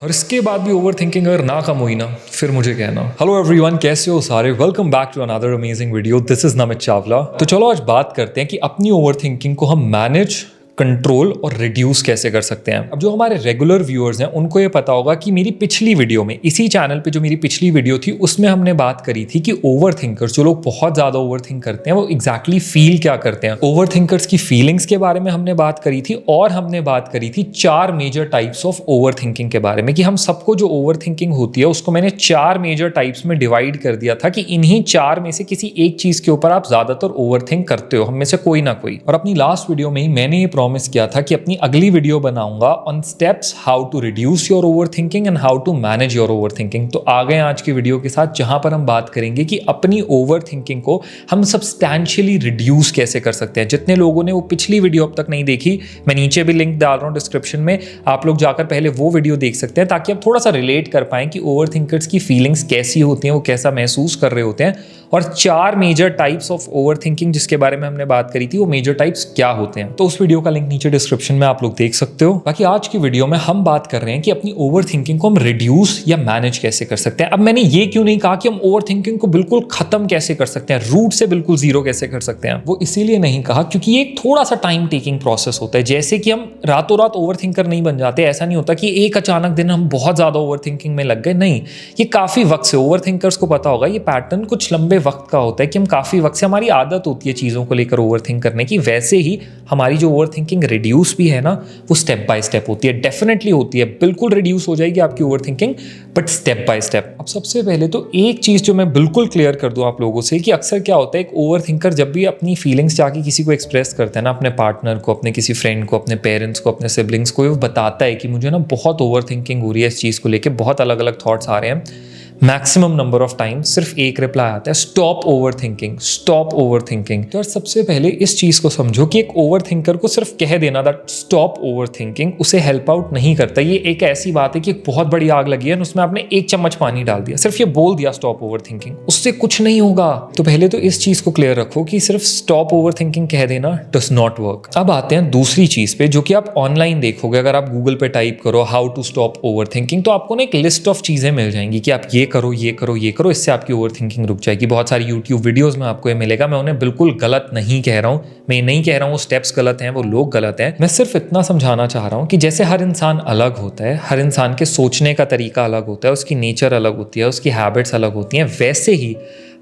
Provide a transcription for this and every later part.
और इसके बाद भी ओवर थिंकिंग अगर ना कम हुई ना, फिर मुझे कहना। हेलो एवरीवन, कैसे हो सारे? Welcome back to another amazing video. This is Namit Chawla. तो चलो आज बात करते हैं कि अपनी ओवर थिंकिंग को हम मैनेज, कंट्रोल और रिड्यूस कैसे कर सकते हैं। अब जो हमारे रेगुलर व्यूअर्स हैं उनको ये पता होगा कि मेरी पिछली वीडियो में, इसी चैनल पे जो मेरी पिछली वीडियो थी उसमें हमने बात करी थी कि ओवर थिंकर्स, जो लोग बहुत ज्यादा ओवर थिंक करते हैं, वो एग्जैक्टली फील क्या करते हैं। ओवर थिंकर्स की फीलिंग्स के बारे में हमने बात करी थी और हमने बात करी थी 4 major types of over thinking के बारे में, कि हम सबको जो ओवर थिंकिंग होती है उसको मैंने 4 मेजर टाइप्स में डिवाइड कर दिया था कि इन्हीं 4 में से किसी एक चीज के ऊपर आप ज्यादातर ओवर थिंक करते हो, हम में से कोई ना कोई। और अपनी लास्ट वीडियो में ही मैंने ये प्रॉमिस किया था कि अपनी अगली वीडियो बनाऊंगा on steps how to reduce your over thinking and how to manage your over thinking. तो आ गए आज की वीडियो के साथ, जहां पर हम बात करेंगे कि अपनी ओवर थिंकिंग को हम सब्सटैंशियली रिड्यूस कैसे कर सकते हैं। जितने लोगों ने वो पिछली वीडियो अब तक नहीं देखी, मैं नीचे भी लिंक डाल रहा हूं डिस्क्रिप्शन में, आप लोग जाकर पहले वो वीडियो देख सकते हैं ताकि आप थोड़ा सा रिलेट कर पाएं कि ओवर थिंकर्स की फीलिंग्स कैसी होती हैं, वो कैसा महसूस कर रहे होते हैं, और 4 major types of over thinking जिसके बारे में हमने बात करी थी, वो मेजर टाइप्स क्या होते हैं। तो उस वीडियो का लिंक नीचे डिस्क्रिप्शन में आप लोग देख सकते हो। बाकी आज की वीडियो में हम बात कर रहे हैं कि अपनी ओवर थिंकिंग को हम रिड्यूस या मैनेज कैसे कर सकते हैं। अब मैंने ये क्यों नहीं कहा कि हम ओवर थिंकिंग को बिल्कुल खत्म कैसे कर सकते हैं, रूट से बिल्कुल जीरो कैसे कर सकते हैं। वो इसीलिए नहीं कहा क्योंकि ये एक थोड़ा सा टाइम टेकिंग प्रोसेस होता है। जैसे कि हम रातों रात ओवर थिंकर नहीं बन जाते, ऐसा नहीं होता कि एक अचानक दिन हम बहुत ज्यादा ओवर थिंकिंग में लग गए। नहीं, ये काफी वक्त से, ओवर थिंकर्स को पता होगा ये पैटर्न कुछ लंबे वक्त का होता है कि हम काफी वक्त से, हमारी आदत होती है चीजों को लेकर ओवर थिंक करने की। वैसे ही हमारी जो ओवर थिंकिंग रिड्यूस भी है ना, वो स्टेप बाय स्टेप होती है, डेफिनेटली होती है। बिल्कुल रिड्यूस हो जाएगी आपकी over thinking, but step by step. अब सबसे पहले तो एक चीज जो मैं बिल्कुल क्लियर कर दूं आप लोगों से, कि अक्सर क्या होता है, एक ओवर थिंकर जब भी अपनी फीलिंग्स जाके किसी को एक्सप्रेस करता है ना, अपने पार्टनर को, अपने किसी फ्रेंड को, अपने पेरेंट्स को, अपने सिबलिंग्स को, वो बताता है कि मुझे ना बहुत ओवर थिंकिंग हो रही है इस चीज को लेकर, बहुत अलग अलग थॉट्स आ रहे हैं। मैक्सिमम नंबर ऑफ टाइम सिर्फ एक रिप्लाई आता है, stop over thinking, stop over thinking. तो सबसे पहले इस चीज को समझो कि एक ओवर थिंकर को सिर्फ कह देना दैट स्टॉप ओवर थिंकिंग उसे हेल्प आउट नहीं करता। ये एक ऐसी बात है कि एक बहुत बड़ी आग लगी है, उसमें आपने 1 चम्मच पानी डाल दिया, सिर्फ ये बोल दिया स्टॉप ओवर थिंकिंग, उससे कुछ नहीं होगा। तो पहले तो इस चीज को क्लियर रखो कि सिर्फ स्टॉप ओवर थिंकिंग कह देना डज नॉट वर्क। अब आते हैं दूसरी चीज पे, जो कि आप ऑनलाइन देखोगे, अगर आप गूगल पे टाइप करो how to stop over thinking, तो आपको ना एक लिस्ट ऑफ चीजें मिल जाएंगी कि आप ये करो, ये करो, ये करो, इससे आपकी ओवर थिंकिंग रुक जाएगी। बहुत सारी यूट्यूब वीडियोस में आपको ये मिलेगा। मैं उन्हें बिल्कुल गलत नहीं कह रहा हूं, मैं नहीं कह रहा हूं वो स्टेप्स गलत हैं, वो लोग गलत हैं। मैं सिर्फ इतना समझाना चाह रहा हूं कि जैसे हर इंसान अलग होता है, हर इंसान के सोचने का तरीका अलग होता है, उसकी नेचर अलग होती है, उसकी हैबिट्स अलग होती हैं, वैसे ही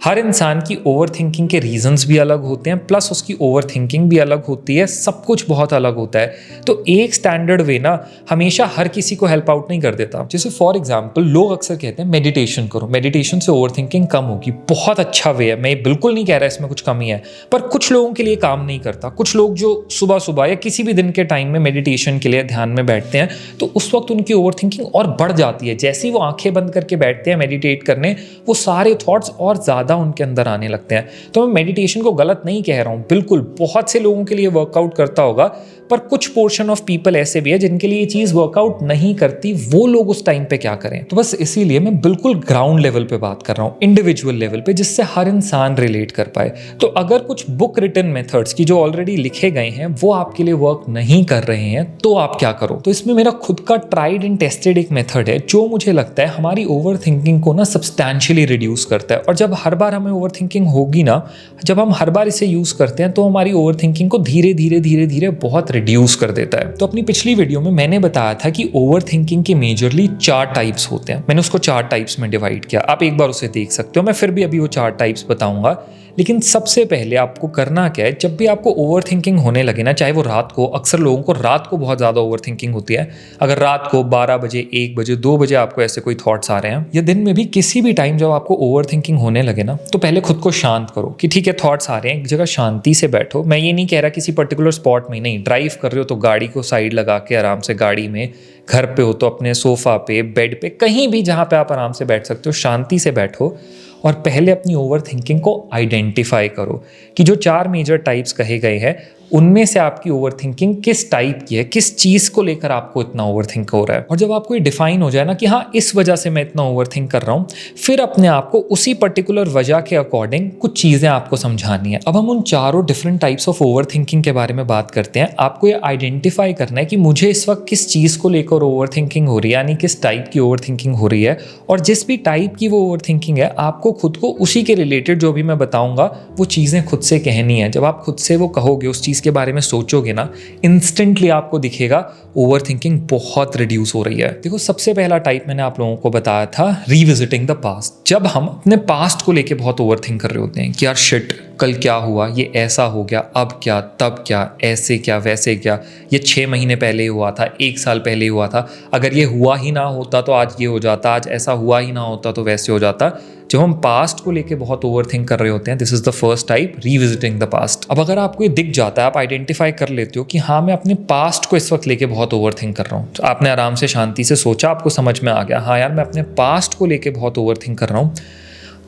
हर इंसान की ओवर थिंकिंग के रीजंस भी अलग होते हैं, प्लस उसकी ओवर थिंकिंग भी अलग होती है, सब कुछ बहुत अलग होता है। तो एक स्टैंडर्ड वे ना हमेशा हर किसी को हेल्प आउट नहीं कर देता। जैसे फॉर एग्जांपल लोग अक्सर कहते हैं मेडिटेशन करो, मेडिटेशन से ओवर थिंकिंग कम होगी। बहुत अच्छा वे है, मैं बिल्कुल नहीं कह रहा इसमें कुछ कमी है, पर कुछ लोगों के लिए काम नहीं करता। कुछ लोग जो सुबह सुबह या किसी भी दिन के टाइम में मेडिटेशन के लिए ध्यान में बैठते हैं, तो उस वक्त उनकी ओवर थिंकिंग और बढ़ जाती है। जैसे ही वो आंखें बंद करके बैठते हैं मेडिटेट करने, वो सारे थॉट्स और ज्यादा उनके अंदर आने लगते हैं। तो मैं मेडिटेशन को गलत नहीं कह रहा हूं, बिल्कुल बहुत से लोगों के लिए वर्कआउट करता होगा, पर कुछ पोर्शन ऑफ पीपल ऐसे भी है जिनके लिए ये चीज वर्कआउट नहीं करती। वो लोग उस टाइम पे क्या करें? तो बस इसीलिए मैं बिल्कुल ग्राउंड लेवल पे बात कर रहा हूं, इंडिविजुअल लेवल पे, जिससे हर इंसान रिलेट कर पाए। तो अगर कुछ बुक रिटन मेथड्स की जो ऑलरेडी लिखे गए हैं वो आपके लिए वर्क नहीं कर रहे हैं, तो आप क्या करो? तो इसमें मेरा खुद का ट्राइड एंड टेस्टेड एक मेथड है जो मुझे लगता है हमारी ओवर थिंकिंग को ना सब्सटैंशियली रिड्यूस करता है। और जब हर बार हमें ओवर थिंकिंग होगी ना, जब हम हर बार इसे यूज करते हैं, तो हमारी ओवर थिंकिंग को धीरे धीरे धीरे धीरे बहुत रिड्यूस कर देता है। तो अपनी पिछली वीडियो में मैंने बताया था कि ओवर थिंकिंग के मेजरली 4 टाइप्स होते हैं। मैंने उसको 4 टाइप्स में डिवाइड किया, आप एक बार उसे देख सकते हो। मैं फिर भी अभी वो 4 टाइप्स बताऊंगा, लेकिन सबसे पहले आपको करना क्या है, जब भी आपको ओवर थिंकिंग होने लगे ना, चाहे वो रात को, अक्सर लोगों को रात को बहुत ज़्यादा ओवर थिंकिंग होती है। अगर रात को 12 बजे, 1 बजे, 2 बजे आपको ऐसे कोई थॉट्स आ रहे हैं, या दिन में भी किसी भी टाइम जब आपको ओवर थिंकिंग होने लगे ना, तो पहले खुद को शांत करो कि ठीक है थॉट्स आ रहे हैं, एक जगह शांति से बैठो। मैं ये नहीं कह रहा किसी पर्टिकुलर स्पॉट में, नहीं, ड्राइव कर रहे हो तो गाड़ी को साइड लगा के आराम से गाड़ी में, घर पे हो तो अपने सोफा पे, बेड पे, कहीं भी जहाँ पे आप आराम से बैठ सकते हो, शांति से बैठो और पहले अपनी ओवर थिंकिंग को आइडेंटिफाई करो कि जो 4 मेजर टाइप्स कहे गए हैं उनमें से आपकी ओवर थिंकिंग किस टाइप की है, किस चीज़ को लेकर आपको इतना ओवर थिंक हो रहा है। और जब आपको ये डिफाइन हो जाए ना कि हाँ इस वजह से मैं इतना ओवर थिंक कर रहा हूँ, फिर अपने आप को उसी पर्टिकुलर वजह के अकॉर्डिंग कुछ चीज़ें आपको समझानी है। अब हम उन चारों different types of over thinking के बारे में बात करते हैं। आपको ये आइडेंटिफाई करना है कि मुझे इस वक्त किस चीज़ को लेकर ओवर थिंकिंग हो रही है, यानी किस टाइप की ओवर थिंकिंग हो रही है। और जिस भी टाइप की वो ओवर थिंकिंग है, आपको खुद को उसी के रिलेटेड जो भी मैं बताऊंगा वो चीज़ें खुद से कहनी है। जब आप खुद से वो कहोगे, उस चीज़ के बारे में सोचोगे ना, इंस्टेंटली आपको दिखेगा ओवर थिंकिंग बहुत रिड्यूस हो रही है। देखो, सबसे पहला टाइप मैंने आप लोगों को बताया था, रिविजिटिंग द पास्ट। जब हम अपने पास्ट को लेके बहुत ओवर थिंक कर रहे होते हैं कि यार शिट, कल क्या हुआ, ये ऐसा हो गया, अब क्या, तब क्या, ऐसे क्या, वैसे क्या, ये 6 महीने पहले हुआ था, 1 साल पहले हुआ था, अगर ये हुआ ही ना होता तो आज ये हो जाता, आज ऐसा हुआ ही ना होता तो वैसे हो जाता। जब हम पास्ट को लेके बहुत ओवर थिंक कर रहे होते हैं, this is the first type, revisiting the past. अब अगर आपको ये दिख जाता है, आप आइडेंटिफाई कर लेते हो कि हाँ मैं अपने पास्ट को इस वक्त लेके बहुत ओवर थिंक कर रहा हूँ, तो आपने आराम से शांति से सोचा, आपको समझ में आ गया हाँ यार मैं अपने पास्ट को लेके बहुत ओवर थिंक कर रहा हूँ,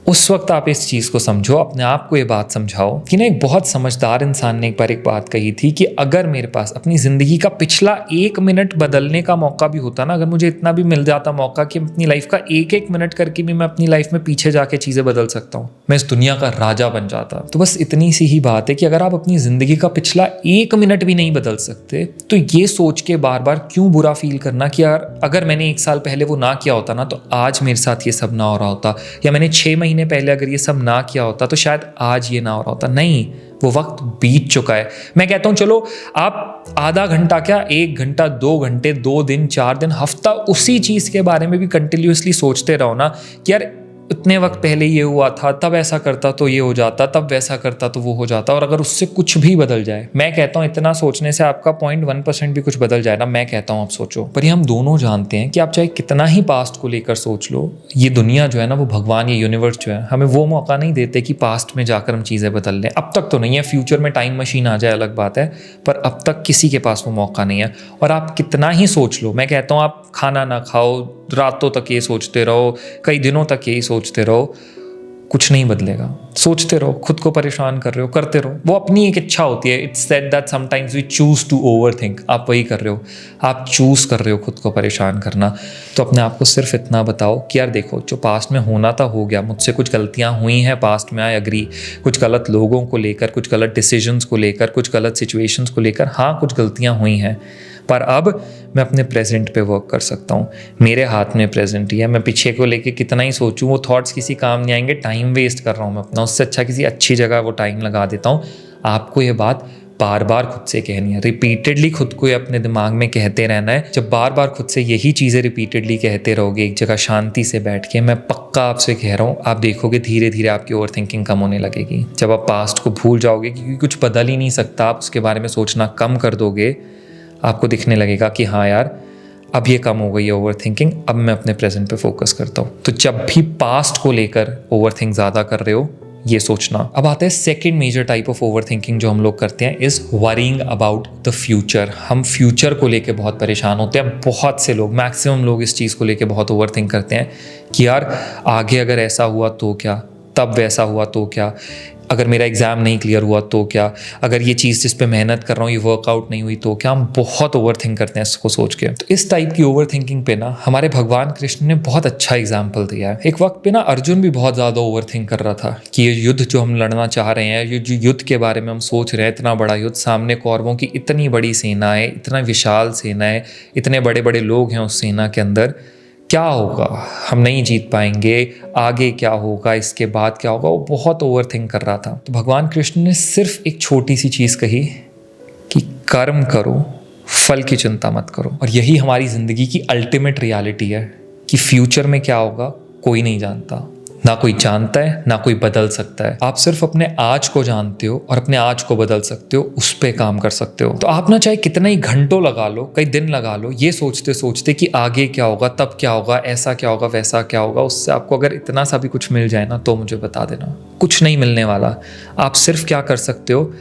उस वक्त आप इस चीज़ को समझो, अपने आप को ये बात समझाओ कि ना एक बहुत समझदार इंसान ने एक बार एक बात कही थी कि अगर मेरे पास अपनी ज़िंदगी का पिछला 1 मिनट बदलने का मौका भी होता ना, अगर मुझे इतना भी मिल जाता मौका कि अपनी लाइफ का 1-1 मिनट करके भी मैं अपनी लाइफ में पीछे जाके चीज़ें बदल सकता हूँ, मैं इस दुनिया का राजा बन जाता। तो बस इतनी सी ही बात है कि अगर आप अपनी ज़िंदगी का पिछला 1 मिनट भी नहीं बदल सकते, तो ये सोच के बार बार क्यों बुरा फील करना कि यार अगर मैंने 1 साल पहले वो ना किया होता ना तो आज मेरे साथ ये सब ना हो रहा होता, या मैंने 6 महीने पहले अगर ये सब ना किया होता तो शायद आज ये ना हो रहा होता। नहीं, वो वक्त बीत चुका है। मैं कहता हूं चलो आप आधा घंटा क्या, 1 घंटा, 2 घंटे, 2 दिन, 4 दिन, हफ्ता उसी चीज के बारे में भी कंटिन्यूअसली सोचते रहो ना कि यार इतने वक्त पहले ये हुआ था, तब ऐसा करता तो ये हो जाता, तब वैसा करता तो वो हो जाता, और अगर उससे कुछ भी बदल जाए, मैं कहता हूँ इतना सोचने से आपका 0.1% भी कुछ बदल जाए ना, मैं कहता हूँ आप सोचो। पर ये हम दोनों जानते हैं कि आप चाहे कितना ही पास्ट को लेकर सोच लो, ये दुनिया जो है ना, वो भगवान, ये यूनिवर्स जो है, हमें वो मौका नहीं देते कि पास्ट में जाकर हम चीज़ें बदल लें। अब तक तो नहीं है, फ्यूचर में टाइम मशीन आ जाए अलग बात है, पर अब तक किसी के पास वो मौका नहीं है। और आप कितना ही सोच लो, मैं कहता हूँ आप खाना ना खाओ, रातों तक ये सोचते रहो, कई दिनों तक यही सोचते रहो, कुछ नहीं बदलेगा। सोचते रहो, खुद को परेशान कर रहे हो, करते रहो, वो अपनी एक इच्छा होती है। It's said that sometimes we choose to overthink. आप वही कर रहे हो, आप चूज कर रहे हो खुद को परेशान करना। तो अपने आप को सिर्फ इतना बताओ कि यार देखो, जो पास्ट में होना था हो गया, मुझसे कुछ गलतियां हुई हैं पास्ट में, आई एग्री, कुछ गलत लोगों को लेकर, कुछ गलत डिसीजंस को लेकर, कुछ गलत सिचुएशंस को लेकर, हाँ कुछ गलतियां हुई हैं, पर अब मैं अपने प्रेजेंट पे वर्क कर सकता हूँ। मेरे हाथ में प्रेजेंट ही है। मैं पीछे को लेके कितना ही सोचूं, वो थॉट्स किसी काम नहीं आएंगे, टाइम वेस्ट कर रहा हूँ मैं अपना। उससे अच्छा किसी अच्छी जगह वो टाइम लगा देता हूँ। आपको ये बात बार बार खुद से कहनी है, रिपीटेडली खुद को ये अपने दिमाग में कहते रहना है। जब बार बार खुद से यही चीज़ें रिपीटेडली कहते रहोगे एक जगह शांति से बैठ के, मैं पक्का आपसे कह रहा हूँ, आप देखोगे धीरे धीरे आपकी ओवर थिंकिंग कम होने लगेगी। जब आप पास्ट को भूल जाओगे, क्योंकि कुछ बदल ही नहीं सकता, आप उसके बारे में सोचना कम कर दोगे, आपको दिखने लगेगा कि हाँ यार अब ये कम हो गई है ओवर थिंकिंग, अब मैं अपने प्रेजेंट पे फोकस करता हूँ। तो जब भी पास्ट को लेकर ओवर थिंक ज़्यादा कर रहे हो, ये सोचना। अब आता है second major type of over thinking जो हम लोग करते हैं, is worrying about the future. हम फ्यूचर को लेके बहुत परेशान होते हैं। बहुत से लोग, मैक्सिमम लोग इस चीज़ को लेके बहुत ओवर थिंक करते हैं कि यार आगे अगर ऐसा हुआ तो क्या, तब वैसा हुआ तो क्या, अगर मेरा एग्ज़ाम नहीं क्लियर हुआ तो क्या, अगर ये चीज़ जिस पे मेहनत कर रहा हूँ ये वर्कआउट नहीं हुई तो क्या। हम बहुत ओवर थिंक करते हैं इसको सोच के। तो इस टाइप की ओवर थिंकिंग पे ना हमारे भगवान कृष्ण ने बहुत अच्छा एग्जाम्पल दिया है। एक वक्त पे ना अर्जुन भी बहुत ज़्यादा ओवर थिंक कर रहा था कि ये युद्ध जो हम लड़ना चाह रहे हैं, ये जो युद्ध के बारे में हम सोच रहे हैं, इतना बड़ा युद्ध, सामने कौरवों की इतनी बड़ी सेना है, इतना विशाल सेना है, इतने बड़े बड़े लोग हैं उस सेना के अंदर, क्या होगा, हम नहीं जीत पाएंगे, आगे क्या होगा, इसके बाद क्या होगा। वो बहुत ओवर थिंक कर रहा था। तो भगवान कृष्ण ने सिर्फ एक छोटी सी चीज़ कही कि कर्म करो, फल की चिंता मत करो। और यही हमारी ज़िंदगी की अल्टीमेट रियलिटी है कि फ्यूचर में क्या होगा कोई नहीं जानता, ना कोई जानता है, ना कोई बदल सकता है। आप सिर्फ अपने आज को जानते हो और अपने आज को बदल सकते हो, उस पे काम कर सकते हो। तो आप ना चाहे कितना ही घंटों लगा लो, कई दिन लगा लो, ये सोचते सोचते कि आगे क्या होगा, तब क्या होगा, ऐसा क्या होगा, वैसा क्या होगा। उससे आपको अगर इतना सा भी कुछ मिल जाए ना तो मुझे बता देना, कुछ नहीं मिलने वाला। आप सिर्फ क्या कर सकते हो,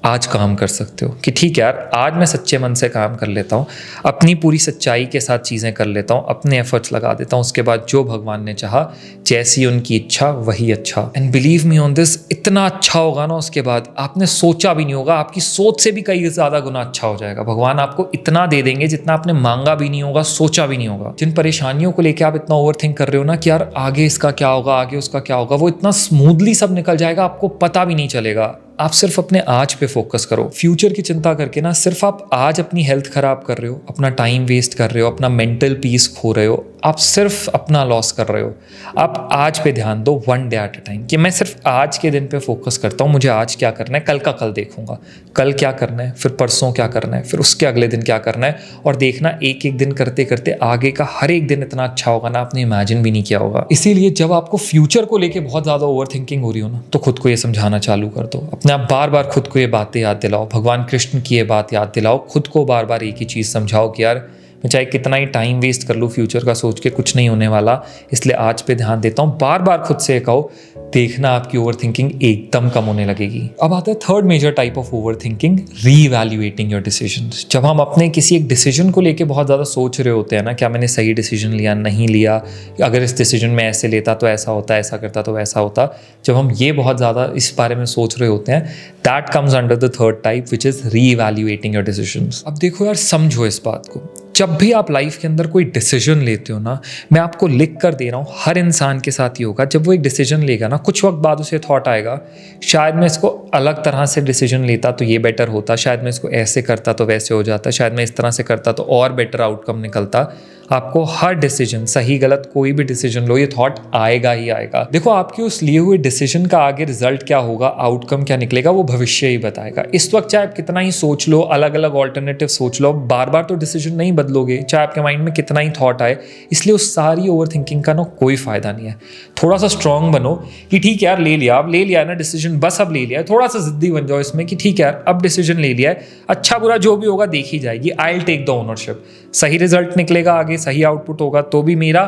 आज काम कर सकते हो कि ठीक है यार, आज मैं सच्चे मन से काम कर लेता हूँ, अपनी पूरी सच्चाई के साथ चीज़ें कर लेता हूँ, अपने एफर्ट्स लगा देता हूँ, उसके बाद जो भगवान ने चाहा, जैसी उनकी इच्छा वही अच्छा। And believe me on this, इतना अच्छा होगा ना, उसके बाद आपने सोचा भी नहीं होगा, आपकी सोच से भी कई ज़्यादा गुना अच्छा हो जाएगा। भगवान आपको इतना दे देंगे जितना आपने मांगा भी नहीं होगा, सोचा भी नहीं होगा। जिन परेशानियों को लेकर आप इतना ओवर थिंक कर रहे हो ना कि यार आगे इसका क्या होगा, आगे उसका क्या होगा, वो इतना स्मूथली सब निकल जाएगा, आपको पता भी नहीं चलेगा। आप सिर्फ अपने आज पे फोकस करो। फ्यूचर की चिंता करके ना सिर्फ आप आज अपनी हेल्थ खराब कर रहे हो, अपना टाइम वेस्ट कर रहे हो, अपना मेंटल पीस खो रहे हो, आप सिर्फ अपना लॉस कर रहे हो। आप आज पे ध्यान दो, one day at a time, कि मैं सिर्फ आज के दिन पे फोकस करता हूँ, मुझे आज क्या करना है, कल का कल देखूंगा, कल क्या करना है, फिर परसों क्या करना है, फिर उसके अगले दिन क्या करना है, और देखना एक एक दिन करते करते आगे का हर एक दिन इतना अच्छा होगा ना, आपने इमेजिन भी नहीं किया होगा। इसीलिए जब आपको फ्यूचर को लेके बहुत ज़्यादा ओवर थिंकिंग हो रही हो ना, तो खुद को ये समझाना चालू कर दो। अपने आप बार बार खुद को ये बातें याद दिलाओ, भगवान कृष्ण की ये बात याद दिलाओ, खुद को बार बार एक ही चीज़ समझाओ कि यार मैं चाहे कितना ही टाइम वेस्ट कर लूँ फ्यूचर का सोच के, कुछ नहीं होने वाला, इसलिए आज पे ध्यान देता हूँ। बार बार खुद से कहो, देखना आपकी ओवर थिंकिंग एकदम कम होने लगेगी। अब आता है third major type of over thinking, reevaluating your decisions. जब हम अपने किसी एक डिसीजन को लेके बहुत ज़्यादा सोच रहे होते हैं ना, क्या मैंने सही डिसीजन लिया, नहीं लिया, अगर इस डिसीजन में ऐसे लेता तो ऐसा होता, ऐसा करता तो वैसा होता, जब हम ये बहुत ज़्यादा इस बारे में सोच रहे होते हैं, that comes under the third type which is reevaluating your decisions. अब देखो यार, समझो इस बात को, जब भी आप लाइफ के अंदर कोई डिसीजन लेते हो ना, मैं आपको लिख कर दे रहा हूँ, हर इंसान के साथ ही होगा। जब वो एक डिसीजन लेगा ना, कुछ वक्त बाद उसे थॉट आएगा, शायद मैं इसको अलग तरह से डिसीजन लेता तो ये बेटर होता, शायद मैं इसको ऐसे करता तो वैसे हो जाता, शायद मैं इस तरह से करता तो और बेटर आउटकम निकलता। आपको हर डिसीजन, सही गलत कोई भी डिसीजन लो, ये थॉट आएगा ही आएगा। देखो, आपके उस लिए हुए डिसीजन का आगे रिजल्ट क्या होगा, आउटकम क्या निकलेगा, वो भविष्य ही बताएगा। इस वक्त चाहे आप कितना ही सोच लो, अलग अलग ऑल्टरनेटिव सोच लो, बार बार तो डिसीजन नहीं बदलोगे, चाहे आपके माइंड में कितना ही थॉट आए। इसलिए उस सारी ओवर थिंकिंग का ना कोई फायदा नहीं है। थोड़ा सा स्ट्रांग बनो कि ठीक है यार, ले लिया, अब ले लिया ना डिसीजन, बस अब ले लिया। थोड़ा सा जिद्दी बन जाओ इसमें कि ठीक है यार, अब डिसीजन ले लिया है, अच्छा बुरा जो भी होगा देखी जाएगी, I will take the ownership. सही रिजल्ट निकलेगा आगे, सही आउटपुट होगा तो भी मेरा,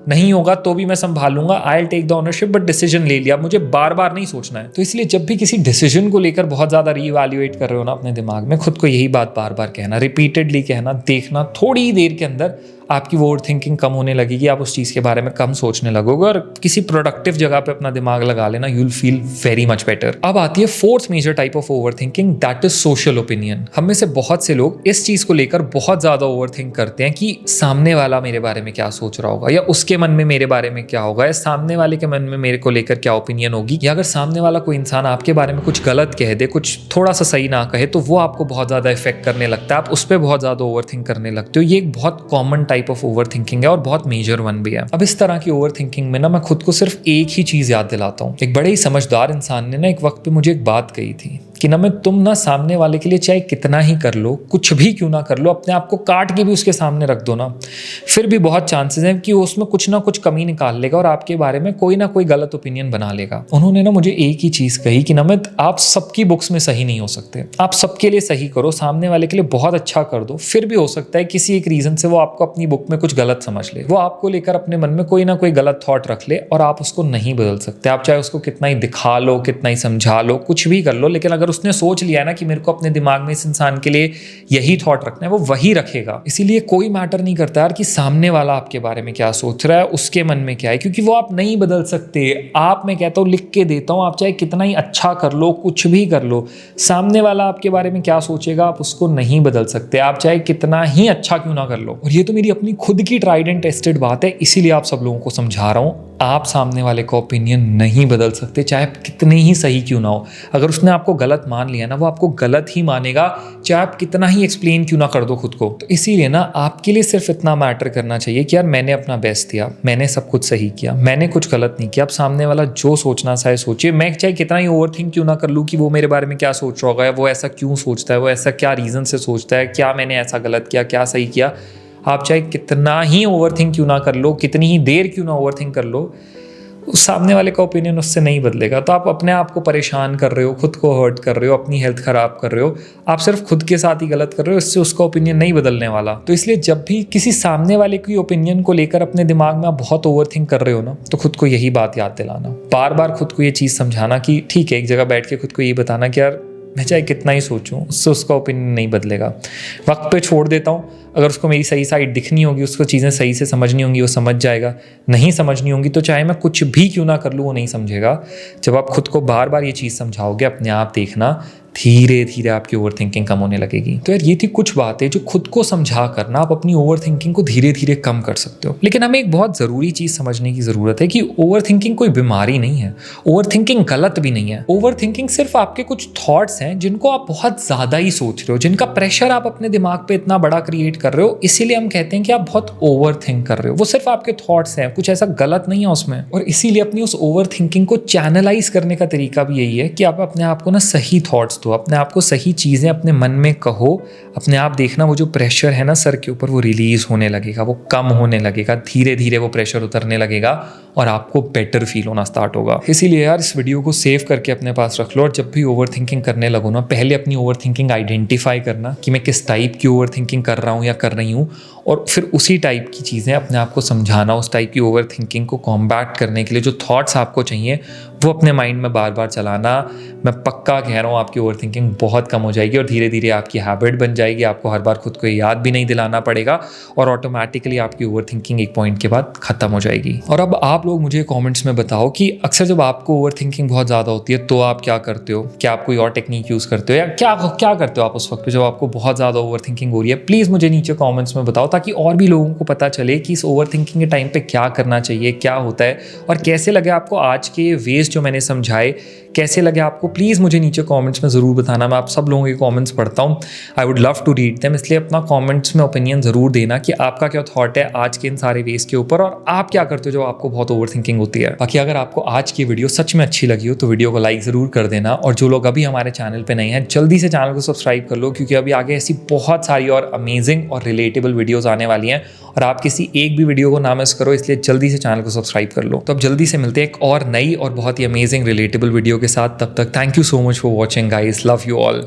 नहीं होगा तो भी मैं संभालूंगा, I will take the ownership, but decision ले लिया, मुझे बार बार नहीं सोचना है। तो इसलिए जब भी किसी डिसीजन को लेकर बहुत ज़्यादा रीवैल्यूएट कर रहे हो ना अपने दिमाग में, खुद को यही बात बार बार कहना, रिपीटेडली कहना, देखना, थोड़ी ही देर के अंदर आपकी ओवर थिंकिंग कम होने लगेगी, आप उस चीज़ के बारे में कम सोचने लगोगे और किसी प्रोडक्टिव जगह पे अपना दिमाग लगा लेना, you will feel very much better. अब आती है fourth major type of over thinking, that is social opinion. हम में से बहुत से लोग इस चीज़ को लेकर बहुत ज़्यादा ओवर थिंक करते हैं कि सामने वाला मेरे बारे में क्या सोच रहा होगा, या उसके मन में मेरे बारे में क्या होगा, या सामने वाले के मन में मेरे को लेकर क्या ओपिनियन होगी, या अगर सामने वाला कोई इंसान आपके बारे में कुछ गलत कह दे, कुछ थोड़ा सा सही ना कहे, तो वो आपको बहुत ज़्यादा इफेक्ट करने लगता है, आप उस पर बहुत ज़्यादा ओवर थिंक करने लगते हो। ये एक बहुत common type of over thinking है और बहुत मेजर वन भी है। अब इस तरह की ओवर थिंकिंग में ना मैं खुद को सिर्फ एक ही चीज़ याद दिलाता हूँ। एक बड़े ही समझदार इंसान ने ना एक वक्त पे मुझे एक बात कही थी कि ना, मैं तुम ना सामने वाले के लिए चाहे कितना ही कर लो, कुछ भी क्यों ना कर लो, अपने आप को काट के भी उसके सामने रख दो ना, फिर भी बहुत चांसेस हैं कि वो उसमें कुछ ना कुछ कमी निकाल लेगा और आपके बारे में कोई ना कोई गलत ओपिनियन बना लेगा। उन्होंने ना मुझे एक ही चीज़ कही कि नमित, आप सबकी बुक्स में सही नहीं हो सकते, आप सबके लिए सही करो, सामने वाले के लिए बहुत अच्छा कर दो, फिर भी हो सकता है किसी एक रीज़न से वो आपको अपनी बुक में कुछ गलत समझ ले, वो आपको लेकर अपने मन में कोई ना कोई गलत थॉट रख ले और आप उसको नहीं बदल सकते। आप चाहे उसको कितना ही दिखा लो, कितना ही समझा लो, कुछ भी कर लो, लेकिन अगर उसने सोच लिया ना कि मेरे को अपने दिमाग में इस इंसान के लिए यही थॉट रखना है, वो वही रखेगा। इसीलिए कोई मैटर नहीं करता यार कि सामने वाला आपके बारे में क्या सोच रहा है, उसके मन में क्या है, क्योंकि वो आप नहीं बदल सकते। आप, मैं कहता हूँ, लिख के देता हूँ, आप चाहे कितना ही अच्छा कर लो, कुछ भी कर लो, सामने वाला आपके बारे में क्या सोचेगा आप उसको नहीं बदल सकते, आप चाहे कितना ही अच्छा क्यों ना कर लो। और ये तो मेरी अपनी खुद की ट्राइड एंड टेस्टेड बात है, इसीलिए आप सब लोगों को समझा रहा हूँ, आप सामने वाले का ओपिनियन नहीं बदल सकते, चाहे कितने ही सही क्यों ना हो। अगर उसने आपको गलत मान लिया ना, वो आपको गलत ही मानेगा, चाहे आप कितना ही एक्सप्लेन क्यों ना कर दो खुद को। तो इसीलिए ना आपके लिए सिर्फ इतना मैटर करना चाहिए कि यार मैंने अपना बेस्ट दिया, मैंने सब कुछ सही किया, मैंने कुछ गलत नहीं किया। अब सामने वाला जो सोचना चाहे सोचिए, मैं चाहे कितना ही ओवर थिंक क्यों ना कर लूँ कि वो मेरे बारे में क्या सोच रहा होगा, वो ऐसा क्यों सोचता है, वो ऐसा क्या रीज़न से सोचता है, क्या मैंने ऐसा गलत किया, क्या सही किया। आप चाहे कितना ही ओवर थिंक क्यों ना कर लो, कितनी ही देर क्यों ना ओवर थिंक कर लो, उस सामने वाले का ओपिनियन उससे नहीं बदलेगा। तो आप अपने आप को परेशान कर रहे हो, खुद को हर्ट कर रहे हो, अपनी हेल्थ खराब कर रहे हो, आप सिर्फ खुद के साथ ही गलत कर रहे हो, इससे उसका ओपिनियन नहीं बदलने वाला। तो इसलिए जब भी किसी सामने वाले की ओपिनियन को लेकर अपने दिमाग में आप बहुत ओवर थिंक कर रहे हो ना, तो खुद को यही बात याद दिलाना, बार बार खुद को ये चीज़ समझाना कि ठीक है, एक जगह बैठ के खुद को ये बताना कि यार मैं चाहे कितना ही सोचूं, उससे उसका ओपिनियन नहीं बदलेगा। वक्त पे छोड़ देता हूँ, अगर उसको मेरी सही साइड दिखनी होगी, उसको चीज़ें सही से समझनी होंगी, वो समझ जाएगा। नहीं समझनी होंगी तो चाहे मैं कुछ भी क्यों ना कर लूँ, वो नहीं समझेगा। जब आप खुद को बार बार ये चीज़ समझाओगे, अपने आप देखना धीरे धीरे आपकी ओवर थिंकिंग कम होने लगेगी। तो यार ये थी कुछ बातें जो खुद को समझा करना आप अपनी ओवर थिंकिंग को धीरे धीरे कम कर सकते हो। लेकिन हमें एक बहुत ज़रूरी चीज़ समझने की ज़रूरत है कि ओवर थिंकिंग कोई बीमारी नहीं है, ओवर थिंकिंग गलत भी नहीं है। ओवर थिंकिंग सिर्फ आपके कुछ थॉट्स हैं जिनको आप बहुत ज़्यादा ही सोच रहे हो, जिनका प्रेशर आप अपने दिमाग पे इतना बड़ा क्रिएट कर रहे हो, इसीलिए हम कहते हैं कि आप बहुत ओवर थिंक कर रहे हो। वो सिर्फ आपके थॉट्स हैं, कुछ ऐसा गलत नहीं है उसमें। और इसीलिए अपनी उस ओवर थिंकिंग को चैनलाइज करने का तरीका भी यही है कि आप अपने आप को ना सही थॉट्स दो, अपने आप को सही चीज़ें अपने मन में कहो। अपने आप देखना वो जो प्रेशर है ना सर के ऊपर, वो रिलीज होने लगेगा, वो कम होने लगेगा, धीरे धीरे वो प्रेशर उतरने लगेगा और आपको बेटर फील होना स्टार्ट होगा। इसीलिए यार इस वीडियो को सेव करके अपने पास रख लो और जब भी ओवर थिंकिंग करने लगो ना, पहले अपनी ओवर थिंकिंग आइडेंटिफाई करना कि मैं किस टाइप की ओवर थिंकिंग कर रहा हूँ या कर रही हूँ, और फिर उसी टाइप की चीज़ें अपने आप को समझाना। उस टाइप की ओवर थिंकिंग को कॉम्बैट करने के लिए जो थॉट्स आपको चाहिए वो अपने माइंड में बार बार चलाना। मैं पक्का कह रहा हूँ आपकी ओवर थिंकिंग बहुत कम हो जाएगी और धीरे धीरे आपकी हैबिट बन जाएगी। आपको हर बार खुद को याद भी नहीं दिलाना पड़ेगा और ऑटोमेटिकली आपकी ओवर थिंकिंग एक पॉइंट के बाद खत्म हो जाएगी। और अब आप लोग मुझे कमेंट्स में बताओ कि अक्सर जब आपको ओवर थिंकिंग बहुत ज़्यादा होती है तो आप क्या करते हो? क्या आप कोई और टेक्निक यूज़ करते हो या क्या करते हो आप उस वक्त पे जब आपको बहुत ज़्यादा ओवर थिंकिंग हो रही है? प्लीज़ मुझे नीचे कॉमेंट्स में बताओ ताकि और भी लोगों को पता चले कि इस ओवर थिंकिंग के टाइम पे क्या करना चाहिए, क्या होता है, और कैसे लगे आपको आज के वेज जो मैंने समझाए, कैसे लगे आपको। प्लीज़ मुझे नीचे कमेंट्स में ज़रूर बताना। मैं आप सब लोगों के कमेंट्स पढ़ता हूँ, I would love to read them. इसलिए अपना कमेंट्स में ओपिनियन ज़रूर देना कि आपका क्या थॉट है आज के इन सारे वेज के ऊपर और आप क्या करते हो जब आपको बहुत ओवर थिंकिंग होती है। बाकी अगर आपको आज की वीडियो सच में अच्छी लगी हो तो वीडियो को लाइक ज़रूर कर देना, और जो लोग अभी हमारे चैनल पर नए हैं जल्दी से चैनल को सब्सक्राइब कर लो, क्योंकि अभी आगे ऐसी बहुत सारी और अमेजिंग और रिलेटेबल वीडियोज़ आने वाली हैं और आप किसी एक भी वीडियो को ना मिस करो। इसलिए जल्दी से चैनल को सब्सक्राइब कर लो। तो अब जल्दी से मिलते हैं एक और नई और बहुत ही अमेजिंग रिलेटेबल वीडियो के साथ। तब तक thank you so much for watching guys, love you all.